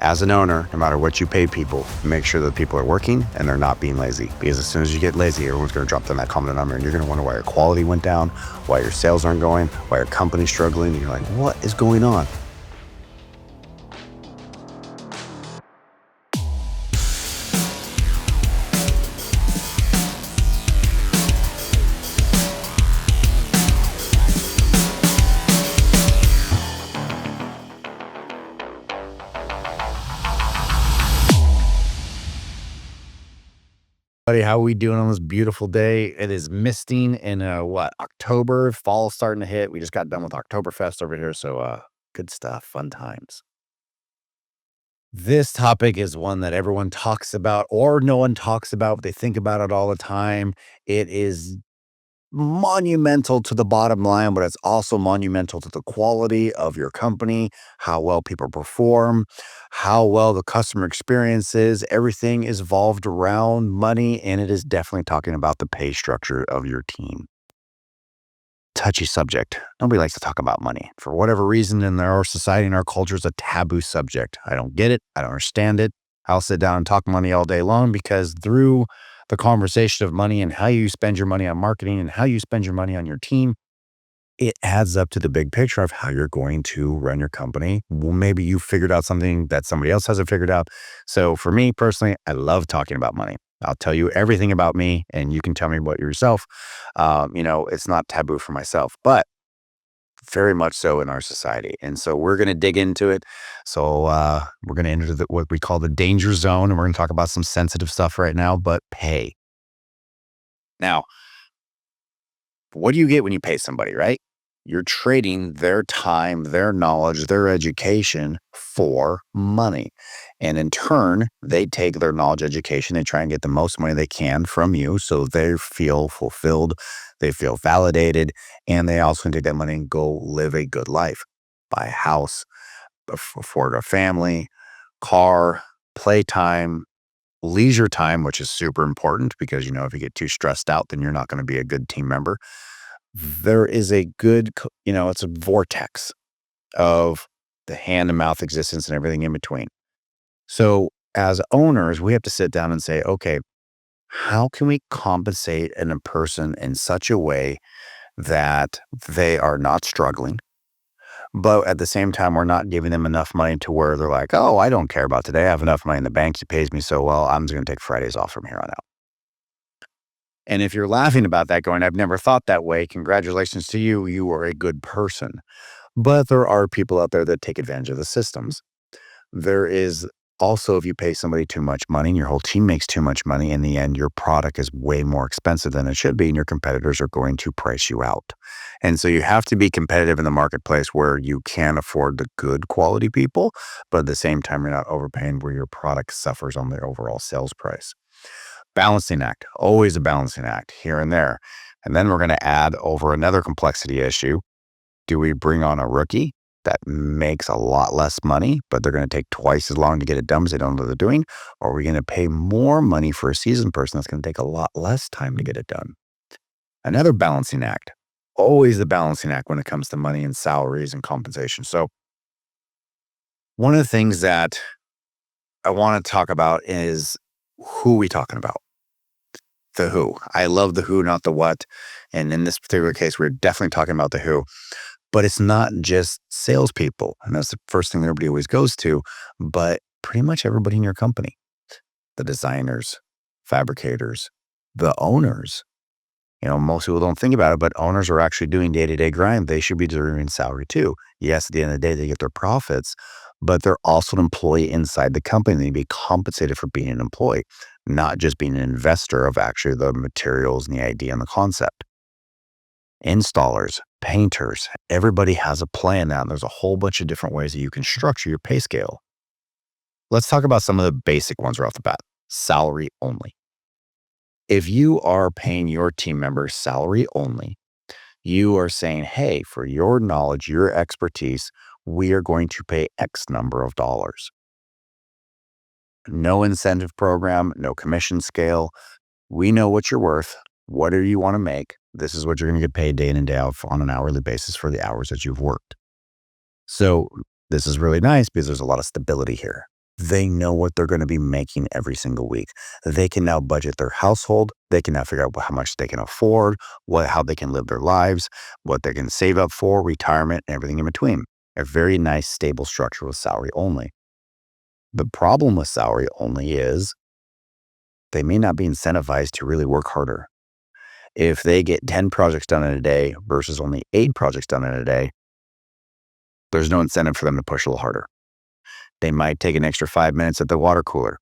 As an owner, no matter what you pay people, make sure that people are working and they're not being lazy. Because as soon as you get lazy, everyone's going to drop down that common denominator, and you're going to wonder why your quality went down, why your sales aren't going, why your company's struggling. And you're like, what is going on? Buddy, how are we doing on this beautiful day? It is misting in October. Fall's starting to hit. We just got done with Oktoberfest over here, so good stuff, fun times. This topic is one that everyone talks about or no one talks about, but they think about it all the time. It is monumental to the bottom line, but it's also monumental to the quality of your company, how well people perform, how well the customer experience is. Everything is evolved around money, and it is definitely talking about the pay structure of your team. Touchy subject. Nobody likes to talk about money. For whatever reason, in our society and our culture, is a taboo subject. I don't get it. I don't understand it. I'll sit down and talk money all day long because through the conversation of money and how you spend your money on marketing and how you spend your money on your team, it adds up to the big picture of how you're going to run your company. Well, maybe you figured out something that somebody else hasn't figured out. So for me personally, I love talking about money. I'll tell you everything about me and you can tell me about yourself. It's not taboo for myself, but very much so in our society. And so we're going to dig into it. So we're going to enter what we call the danger zone. And we're going to talk about some sensitive stuff right now, but pay. Now, what do you get when you pay somebody, right? You're trading their time, their knowledge, their education for money. And in turn, they take their knowledge, education, they try and get the most money they can from you. So they feel fulfilled, they feel validated, and they also can take that money and go live a good life, buy a house, afford a family, car, playtime, leisure time, which is super important because, if you get too stressed out, then you're not going to be a good team member. There is a good, it's a vortex of the hand to mouth existence and everything in between. So as owners, we have to sit down and say, okay, how can we compensate a person in such a way that they are not struggling, but at the same time, we're not giving them enough money to where they're like, oh, I don't care about today. I have enough money in the bank. It pays me so well. I'm just going to take Fridays off from here on out. And if you're laughing about that, going, I've never thought that way, congratulations to you. You are a good person. But there are people out there that take advantage of the systems. There is also, if you pay somebody too much money and your whole team makes too much money, in the end, your product is way more expensive than it should be, and your competitors are going to price you out. And so you have to be competitive in the marketplace where you can afford the good quality people, but at the same time, you're not overpaying where your product suffers on the overall sales price. Balancing act, always a balancing act here and there. And then we're going to add over another complexity issue. Do we bring on a rookie that makes a lot less money, but they're going to take twice as long to get it done because they don't know what they're doing? Or are we going to pay more money for a seasoned person that's going to take a lot less time to get it done? Another balancing act, always the balancing act when it comes to money and salaries and compensation. So one of the things that I want to talk about is who are we talking about? The who. I love the who, not the what. And in this particular case, we're definitely talking about the who. But it's not just salespeople. And that's the first thing that everybody always goes to, but pretty much everybody in your company, the designers, fabricators, the owners. Most people don't think about it, but owners are actually doing day-to-day grind. They should be deserving salary too. Yes, at the end of the day, they get their profits, but they're also an employee inside the company. They need to be compensated for being an employee, not just being an investor of actually the materials and the idea and the concept. Installers, painters, everybody has a plan now. And there's a whole bunch of different ways that you can structure your pay scale. Let's talk about some of the basic ones right off the bat. Salary only. If you are paying your team members salary only, you are saying, hey, for your knowledge, your expertise, we are going to pay X number of dollars. No incentive program, no commission scale. We know what you're worth. What do you want to make? This is what you're going to get paid day in and day out on an hourly basis for the hours that you've worked. So this is really nice because there's a lot of stability here. They know what they're going to be making every single week. They can now budget their household. They can now figure out how much they can afford, how they can live their lives, what they can save up for, retirement, and everything in between. A very nice, stable structure with salary only. The problem with salary only is they may not be incentivized to really work harder. If they get 10 projects done in a day versus only 8 projects done in a day, there's no incentive for them to push a little harder. They might take an extra 5 minutes at the water cooler.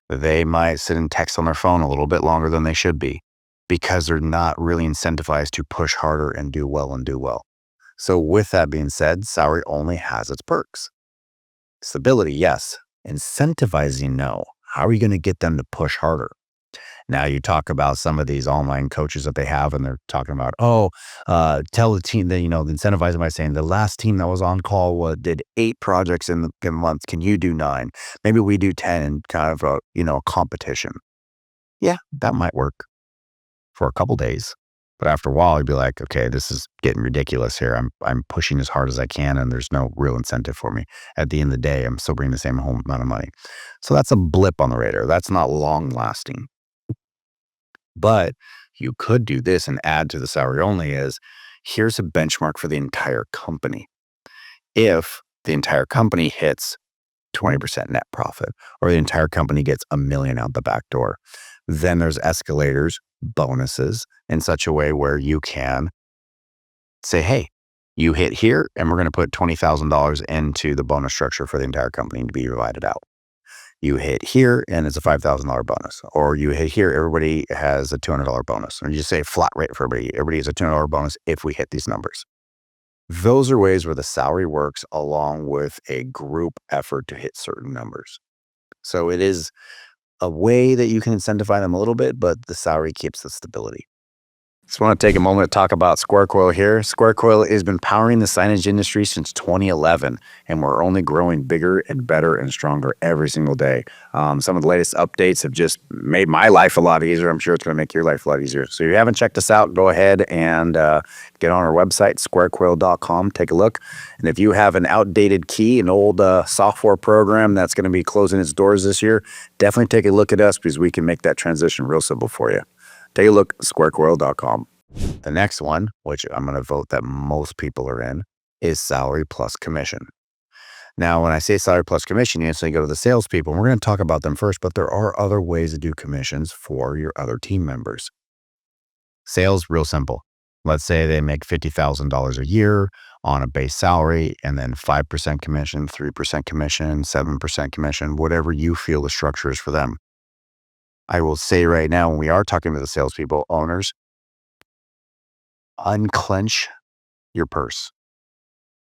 They might sit and text on their phone a little bit longer than they should be because they're not really incentivized to push harder and do well and do well. So, with that being said, salary only has its perks. Stability, yes. Incentivizing, no. How are you going to get them to push harder? Now you talk about some of these online coaches that they have, and they're talking about, tell the team that, incentivize them by saying the last team that was on call did 8 projects in the month. Can you do 9? Maybe we do 10 and kind of a competition. Yeah, that might work for a couple days. But after a while, you'd be like, okay, this is getting ridiculous here. I'm pushing as hard as I can, and there's no real incentive for me. At the end of the day, I'm still bringing the same home amount of money. So that's a blip on the radar. That's not long lasting. But you could do this and add to the salary only is here's a benchmark for the entire company. If the entire company hits 20% net profit or the entire company gets a million out the back door, then there's escalators, bonuses in such a way where you can say, hey, you hit here and we're going to put $20,000 into the bonus structure for the entire company to be divided out. You hit here and it's a $5,000 bonus, or you hit here, everybody has a $200 bonus, or you just say flat rate for everybody. Everybody has a $200 bonus if we hit these numbers. Those are ways where the salary works along with a group effort to hit certain numbers. So it is a way that you can incentivize them a little bit, but the salary keeps the stability. Just want to take a moment to talk about Square Coil here. Square Coil has been powering the signage industry since 2011, and we're only growing bigger and better and stronger every single day. Some of the latest updates have just made my life a lot easier. I'm sure it's going to make your life a lot easier. So if you haven't checked us out, go ahead and get on our website, squarecoil.com. Take a look. And if you have an outdated key, an old software program that's going to be closing its doors this year, definitely take a look at us because we can make that transition real simple for you. Take a look, squarecoil.com. The next one, which I'm going to vote that most people are in, is salary plus commission. Now, when I say salary plus commission, you instantly go to the salespeople. And we're going to talk about them first, but there are other ways to do commissions for your other team members. Sales, real simple. Let's say they make $50,000 a year on a base salary, and then 5% commission, 3% commission, 7% commission, whatever you feel the structure is for them. I will say right now, when we are talking to the salespeople, owners, unclench your purse.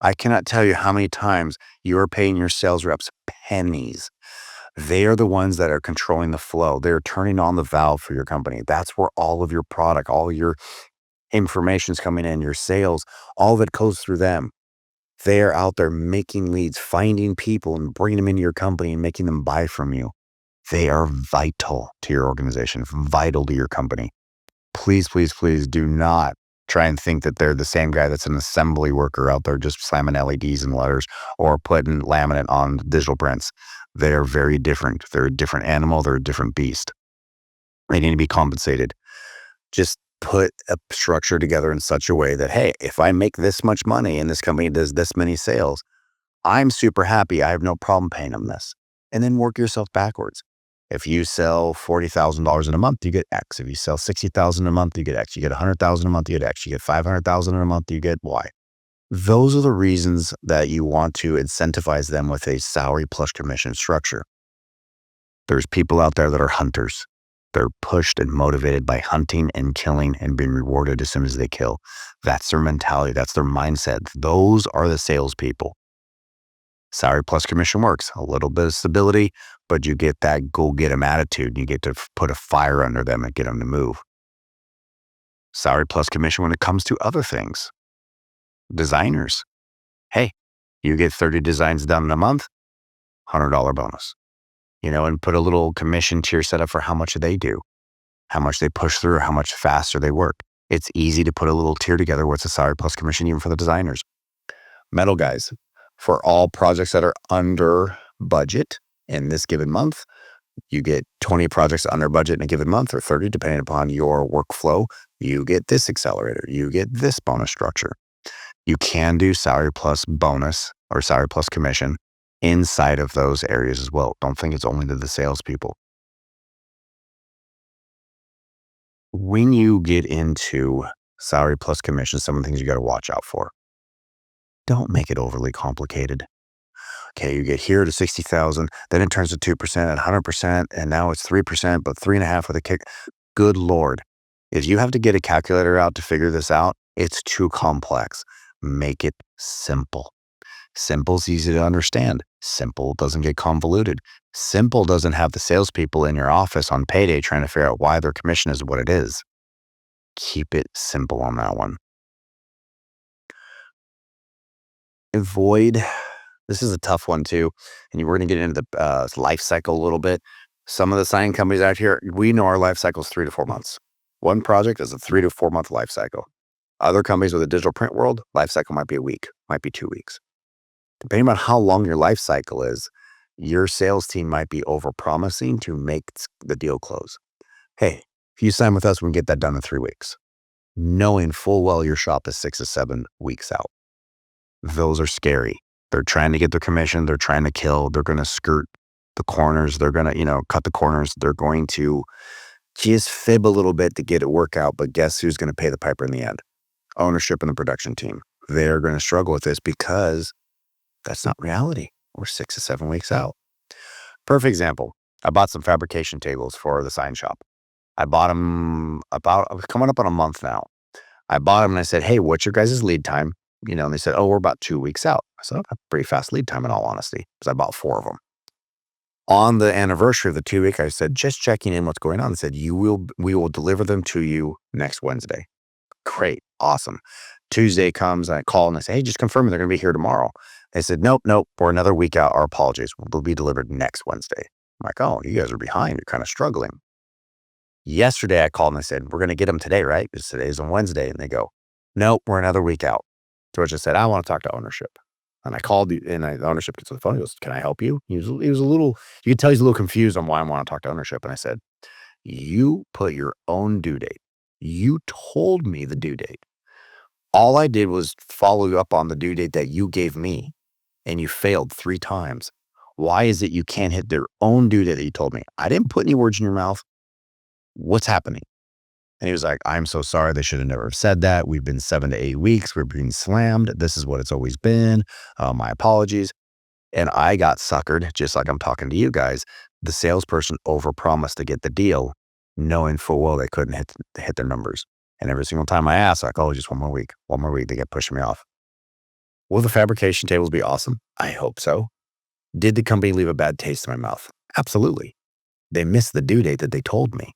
I cannot tell you how many times you are paying your sales reps pennies. They are the ones that are controlling the flow. They're turning on the valve for your company. That's where all of your product, all your information is coming in, your sales, all of it goes through them. They are out there making leads, finding people and bringing them into your company and making them buy from you. They are vital to your organization, vital to your company. Please, please, please do not try and think that they're the same guy that's an assembly worker out there just slamming LEDs and letters or putting laminate on digital prints. They are very different. They're a different animal. They're a different beast. They need to be compensated. Just put a structure together in such a way that, hey, if I make this much money and this company does this many sales, I'm super happy. I have no problem paying them this. And then work yourself backwards. If you sell $40,000 in a month, you get X. If you sell $60,000 a month, you get X. You get $100,000 a month, you get X. You get $500,000 in a month, you get Y. Those are the reasons that you want to incentivize them with a salary plus commission structure. There's people out there that are hunters. They're pushed and motivated by hunting and killing and being rewarded as soon as they kill. That's their mentality. That's their mindset. Those are the salespeople. Salary plus commission works. A little bit of stability, but you get that go get 'em attitude. You get to put a fire under them and get them to move. Salary plus commission when it comes to other things. Designers. Hey, you get 30 designs done in a month, $100 bonus. And put a little commission tier set up for how much they do, how much they push through, how much faster they work. It's easy to put a little tier together where it's a salary plus commission even for the designers. Metal guys. For all projects that are under budget, In this given month, you get 20 projects under budget in a given month or 30, depending upon your workflow. You get this accelerator, you get this bonus structure. You can do salary plus bonus or salary plus commission inside of those areas as well. Don't think it's only to the salespeople. When you get into salary plus commission, some of the things you got to watch out for. Don't make it overly complicated. Okay, you get here to 60,000, then it turns to 2% and 100%, and now it's 3%, but 3.5 with a kick. Good Lord. If you have to get a calculator out to figure this out, it's too complex. Make it simple. Simple's easy to understand. Simple doesn't get convoluted. Simple doesn't have the salespeople in your office on payday trying to figure out why their commission is what it is. Keep it simple on that one. Avoid, this is a tough one too, and we're going to get into the life cycle a little bit. Some of the signing companies out here, we know our life cycle is 3 to 4 months. One project is a 3 to 4 month life cycle. Other companies with a digital print world, life cycle might be a week, might be 2 weeks. Depending on how long your life cycle is, your sales team might be over promising to make the deal close. Hey, if you sign with us, we can get that done in 3 weeks, knowing full well your shop is 6 to 7 weeks out. Those are scary. They're trying to get their commission. They're trying to kill. They're going to skirt the corners. They're going to, cut the corners. They're going to just fib a little bit to get it work out. But guess who's going to pay the piper in the end? Ownership and the production team. They're going to struggle with this because that's not reality. We're 6 to 7 weeks out. Perfect example. I bought some fabrication tables for the sign shop. I bought them coming up on a month now. I bought them and I said, hey, what's your guys' lead time? And they said, oh, we're about 2 weeks out. I said, okay, pretty fast lead time in all honesty, because I bought 4 of them. On the anniversary of the 2 week, I said, just checking in what's going on. They said, we will deliver them to you next Wednesday. Great. Awesome. Tuesday comes, I call and I say, hey, just confirming they're going to be here tomorrow. They said, nope, we're another week out. Our apologies. They'll be delivered next Wednesday. I'm like, oh, you guys are behind. You're kind of struggling. Yesterday, I called and I said, we're going to get them today, right? Because today's on Wednesday. And they go, nope, we're another week out. George just said, I want to talk to ownership. And I called and the ownership gets on the phone. He goes, can I help you? He was a little, you could tell he's a little confused on why I want to talk to ownership. And I said, you put your own due date. You told me the due date. All I did was follow up on the due date that you gave me, and you failed 3 times. Why is it you can't hit their own due date that you told me? I didn't put any words in your mouth. What's happening? And he was like, I'm so sorry. They should have never said that. We've been 7 to 8 weeks. We're being slammed. This is what it's always been. My apologies. And I got suckered, just like I'm talking to you guys. The salesperson overpromised to get the deal, knowing full well they couldn't hit their numbers. And every single time I asked, like, oh, just 1 more week, they get pushing me off. Will the fabrication tables be awesome? I hope so. Did the company leave a bad taste in my mouth? Absolutely. They missed the due date that they told me.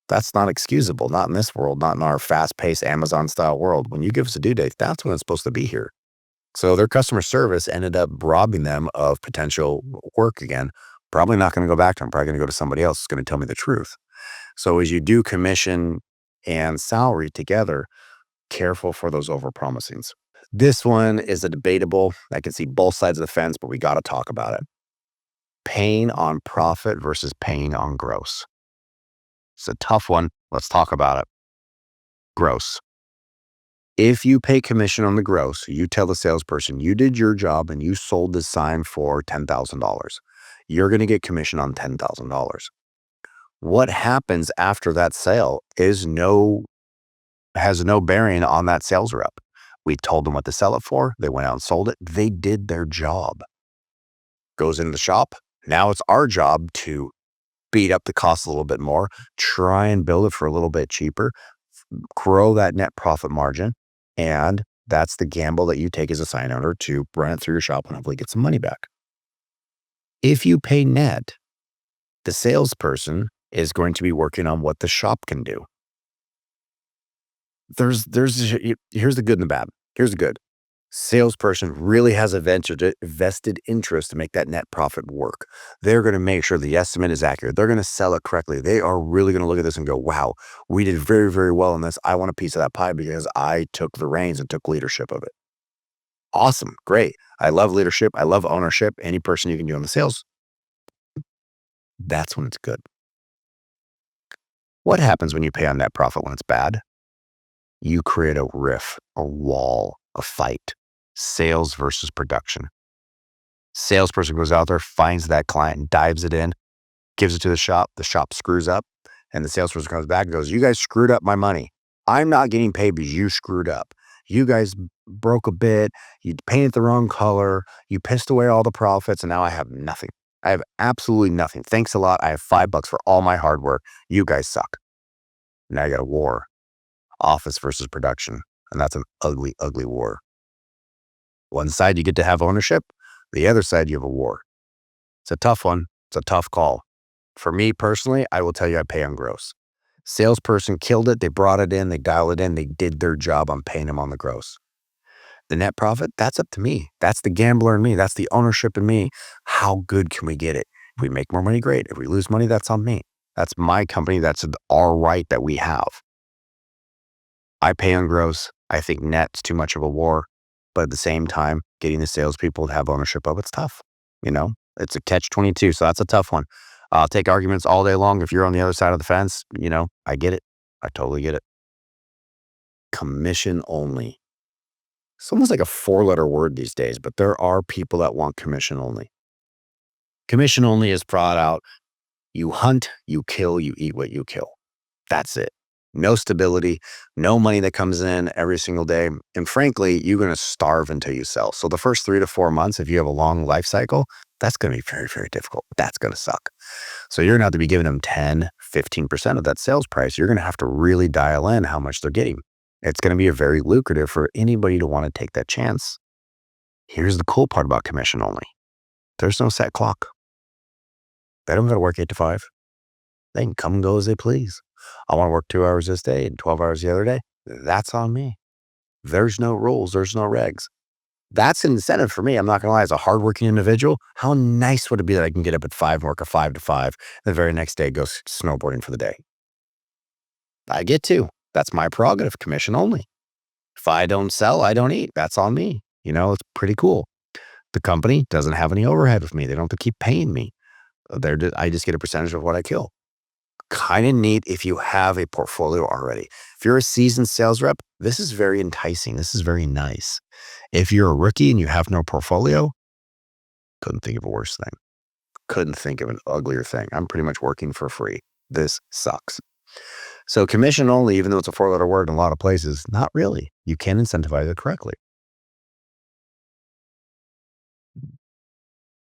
That's not excusable, not in this world, not in our fast-paced Amazon-style world. When you give us a due date, that's when it's supposed to be here. So their customer service ended up robbing them of potential work again. Probably not going to go back to them. Probably going to go to somebody else who's going to tell me the truth. So as you do commission and salary together, careful for those overpromisings. This one is a debatable. I can see both sides of the fence, but we got to talk about it. Paying on profit versus paying on gross. It's a tough one. Let's talk about it. Gross. If you pay commission on the gross, you tell the salesperson you did your job and you sold the sign for $10,000. You're going to get commission on $10,000. What happens after that sale has no bearing on that sales rep. We told them what to sell it for. They went out and sold it. They did their job. Goes into the shop. Now it's our job to beat up the cost a little bit more, try and build it for a little bit cheaper, grow that net profit margin. And that's the gamble that you take as a sign owner to run it through your shop and hopefully get some money back. If you pay net, the salesperson is going to be working on what the shop can do. Here's the good and the bad. Here's the good. Salesperson really has a vested interest to make that net profit work. They're going to make sure the estimate is accurate. They're going to sell it correctly. They are really going to look at this and go, wow, we did very, very well in this. I want a piece of that pie because I took the reins and took leadership of it. Awesome. Great. I love leadership. I love ownership. Any person you can do on the sales That's when it's good. What happens when you pay on net profit when it's bad? You create a riff, a wall, a fight. Sales versus production. Salesperson goes out there, finds that client, dives it in, gives it to the shop screws up, and the salesperson comes back and goes, "You guys screwed up my money. I'm not getting paid because you screwed up. You guys broke a bit, you painted the wrong color, you pissed away all the profits, and now I have nothing. I have absolutely nothing. Thanks a lot. I have $5 for all my hard work. You guys suck." Now you got a war, office versus production, and that's an ugly, ugly war. One side you get to have ownership, the other side you have a war. It's a tough one. It's a tough call. For me personally, I will tell you I pay on gross. Salesperson killed it. They brought it in. They dialed it in. They did their job. I'm paying them on the gross. The net profit, that's up to me. That's the gambler in me. That's the ownership in me. How good can we get it? If we make more money, great. If we lose money, that's on me. That's my company. That's our right that we have. I pay on gross. I think net's too much of a war. But at the same time, getting the salespeople to have ownership of it's tough. It's a catch-22. So that's a tough one. I'll take arguments all day long. If you're on the other side of the fence, I get it. I totally get it. Commission only. It's almost like a 4-letter word these days, but there are people that want commission only. Commission only is brought out. You hunt, you kill, you eat what you kill. That's it. No stability, no money that comes in every single day. And frankly, you're going to starve until you sell. So the first 3 to 4 months, if you have a long life cycle, that's going to be very, very difficult. That's going to suck. So you're going to have to be giving them 10, 15% of that sales price. You're going to have to really dial in how much they're getting. It's going to be very lucrative for anybody to want to take that chance. Here's the cool part about commission only. There's no set clock. They don't got to work 8 to 5. They can come and go as they please. I want to work 2 hours this day and 12 hours the other day. That's on me. There's no rules. There's no regs. That's an incentive for me. I'm not going to lie. As a hardworking individual, how nice would it be that I can get up at 5 and work a 5 to 5, the very next day go snowboarding for the day? I get to. That's my prerogative, commission only. If I don't sell, I don't eat. That's on me. It's pretty cool. The company doesn't have any overhead with me. They don't have to keep paying me. I just get a percentage of what I kill. Kind of neat if you have a portfolio already. If you're a seasoned sales rep, this is very enticing. This is very nice. If you're a rookie and you have no portfolio, couldn't think of a worse thing. Couldn't think of an uglier thing. I'm pretty much working for free. This sucks. So commission only, even though it's a 4-letter word in a lot of places, not really. You can incentivize it correctly.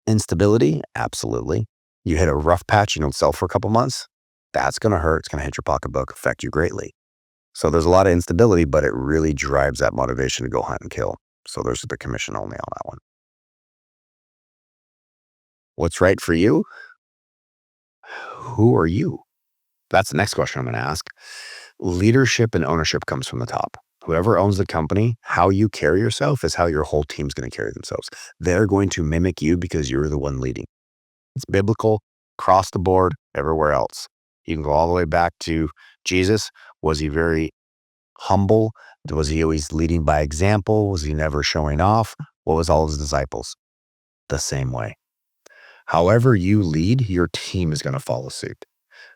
Instability, absolutely. You hit a rough patch, you don't sell for a couple months, that's going to hurt. It's going to hit your pocketbook, affect you greatly. So there's a lot of instability, but it really drives that motivation to go hunt and kill. So there's the commission only on that one. What's right for you? Who are you? That's the next question I'm going to ask. Leadership and ownership comes from the top. Whoever owns the company, how you carry yourself is how your whole team's going to carry themselves. They're going to mimic you because you're the one leading. It's biblical, across the board, everywhere else. You can go all the way back to Jesus. Was he very humble? Was he always leading by example? Was he never showing off? What was all his disciples? The same way. However you lead, your team is going to follow suit.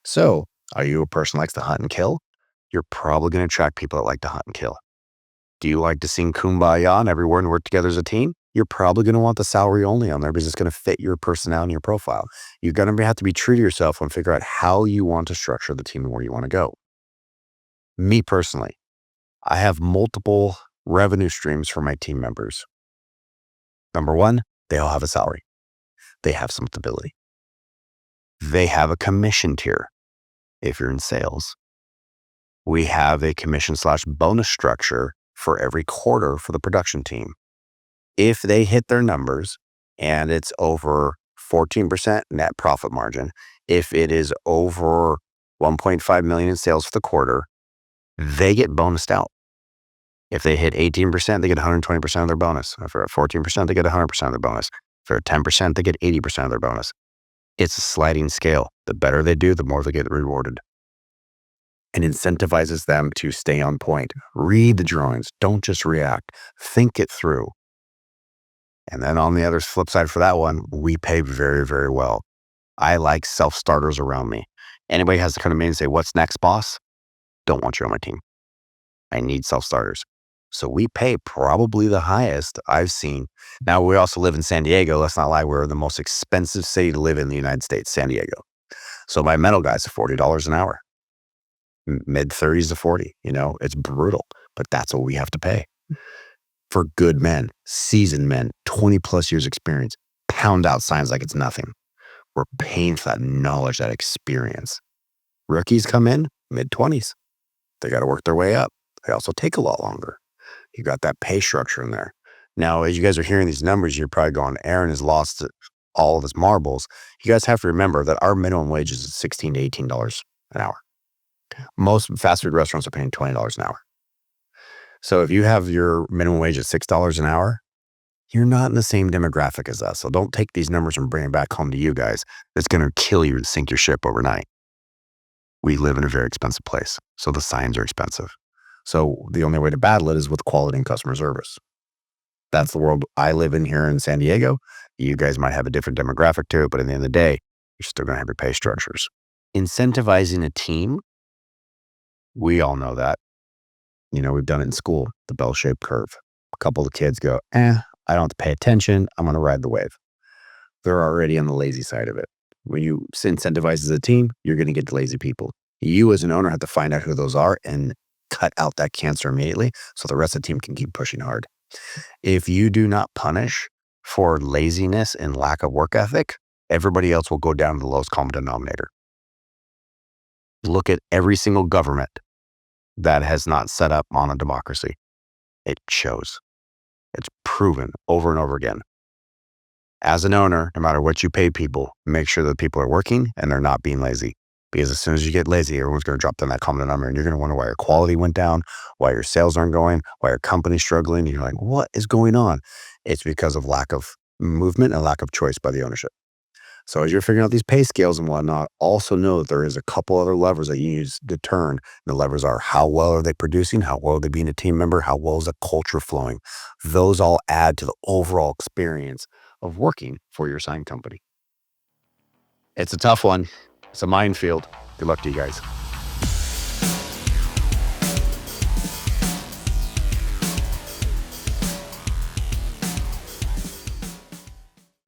So, are you a person who likes to hunt and kill? You're probably going to attract people that like to hunt and kill. Do you like to sing Kumbaya and everyone work together as a team? You're probably going to want the salary only on there because it's going to fit your personality and your profile. You're going to have to be true to yourself and figure out how you want to structure the team and where you want to go. Me personally, I have multiple revenue streams for my team members. Number one, they all have a salary. They have some stability. They have a commission tier if you're in sales. We have a commission/bonus structure for every quarter for the production team. If they hit their numbers and it's over 14% net profit margin, if it is over 1.5 million in sales for the quarter, they get bonused out. If they hit 18%, they get 120% of their bonus. If they're at 14%, they get 100% of their bonus. If they're at 10%, they get 80% of their bonus. It's a sliding scale. The better they do, the more they get rewarded. And incentivizes them to stay on point. Read the drawings. Don't just react. Think it through. And then on the other flip side for that one, we pay very, very well. I like self-starters around me. Anybody has to come to me and say, "What's next, boss?" Don't want you on my team. I need self-starters. So we pay probably the highest I've seen. Now, we also live in San Diego. Let's not lie. We're the most expensive city to live in the United States, San Diego. So my metal guys are $40 an hour, mid 30s to 40. It's brutal, but that's what we have to pay for good men, seasoned men, 20 plus years experience, pound out signs like it's nothing. We're paying for that knowledge, that experience. Rookies come in mid 20s. They got to work their way up. They also take a lot longer. You got that pay structure in there. Now, as you guys are hearing these numbers, you're probably going, Aaron has lost all of his marbles. You guys have to remember that our minimum wage is $16 to $18 an hour. Most fast food restaurants are paying $20 an hour. So if you have your minimum wage at $6 an hour, you're not in the same demographic as us. So don't take these numbers and bring it back home to you guys. It's going to kill you and sink your ship overnight. We live in a very expensive place, so the signs are expensive. So the only way to battle it is with quality and customer service. That's the world I live in here in San Diego. You guys might have a different demographic to it, but at the end of the day, you're still going to have your pay structures. Incentivizing a team, we all know that. We've done it in school, the bell-shaped curve. A couple of kids go, I don't have to pay attention. I'm going to ride the wave. They're already on the lazy side of it. When you incentivize as a team, you're going to get the lazy people. You as an owner have to find out who those are and cut out that cancer immediately so the rest of the team can keep pushing hard. If you do not punish for laziness and lack of work ethic, everybody else will go down to the lowest common denominator. Look at every single government that has not set up on a democracy. It shows. It's proven over and over again. As an owner, no matter what you pay people, make sure that people are working and they're not being lazy. Because as soon as you get lazy, everyone's going to drop down that common denominator and you're going to wonder why your quality went down, why your sales aren't going, why your company's struggling. And you're like, what is going on? It's because of lack of movement and lack of choice by the ownership. So as you're figuring out these pay scales and whatnot, also know that there is a couple other levers that you use to turn. The levers are how well are they producing? How well are they being a team member? How well is the culture flowing? Those all add to the overall experience of working for your sign company. It's a tough one. It's a minefield. Good luck to you guys.